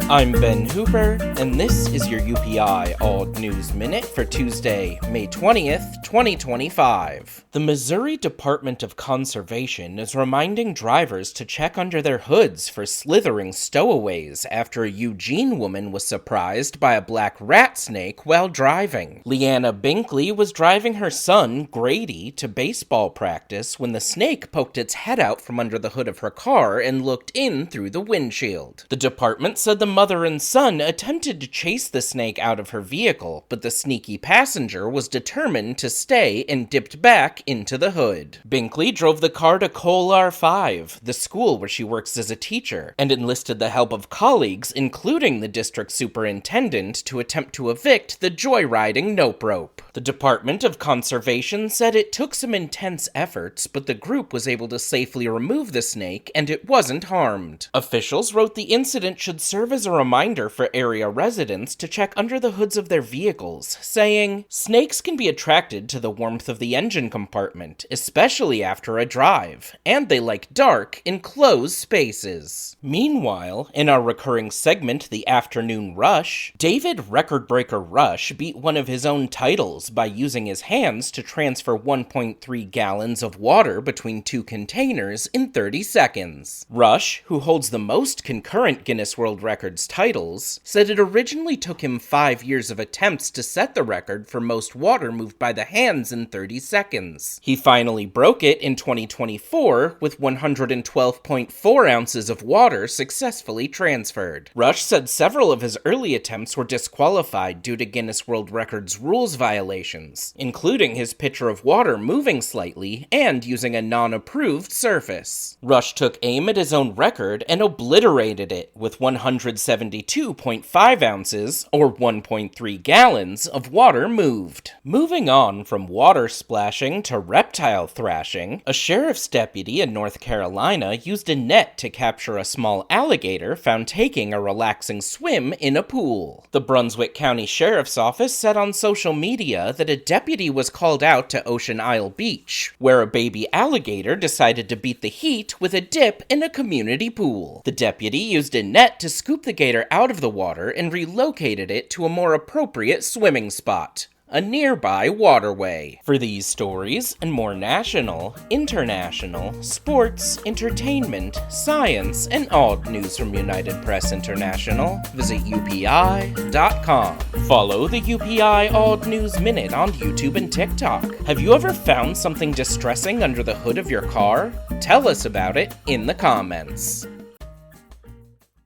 I'm Ben Hooper, and this is your UPI Odd News Minute for Tuesday, May 20th, 2025. The Missouri Department of Conservation is reminding drivers to check under their hoods for slithering stowaways after a Eugene woman was surprised by a black rat snake while driving. Leanna Binkley was driving her son, Grady, to baseball practice when the snake poked its head out from under the hood of her car and looked in through the windshield. The department said the mother and son attempted to chase the snake out of her vehicle, but the sneaky passenger was determined to stay and dipped back into the hood. Binkley drove the car to Cole R5, the school where she works as a teacher, and enlisted the help of colleagues, including the district superintendent, to attempt to evict the joyriding nope rope. The Department of Conservation said it took some intense efforts, but the group was able to safely remove the snake and it wasn't harmed. Officials wrote the incident should serve as a reminder for area residents to check under the hoods of their vehicles, saying, "Snakes can be attracted to the warmth of the engine compartment, especially after a drive, and they like dark, enclosed spaces." Meanwhile, in our recurring segment, The Afternoon Rush, David Record-Breaker Rush beat one of his own titles by using his hands to transfer 1.3 gallons of water between two containers in 30 seconds. Rush, who holds the most concurrent Guinness World Records titles, said it originally took him 5 years of attempts to set the record for most water moved by the hands in 30 seconds. He finally broke it in 2024 with 112.4 ounces of water successfully transferred. Rush said several of his early attempts were disqualified due to Guinness World Records rules violations, including his pitcher of water moving slightly and using a non-approved surface. Rush took aim at his own record and obliterated it with 172.5 ounces, or 1.3 gallons, of water moved. Moving on from water splashing to reptile thrashing, a sheriff's deputy in North Carolina used a net to capture a small alligator found taking a relaxing swim in a pool. The Brunswick County Sheriff's Office said on social media that a deputy was called out to Ocean Isle Beach, where a baby alligator decided to beat the heat with a dip in a community pool. The deputy used a net to scoop the gator out of the water and relocated it to a more appropriate swimming spot, a nearby waterway. For these stories and more national, international, sports, entertainment, science, and odd news from United Press International, visit UPI.com. Follow the UPI Odd News Minute on YouTube and TikTok. Have you ever found something distressing under the hood of your car? Tell us about it in the comments.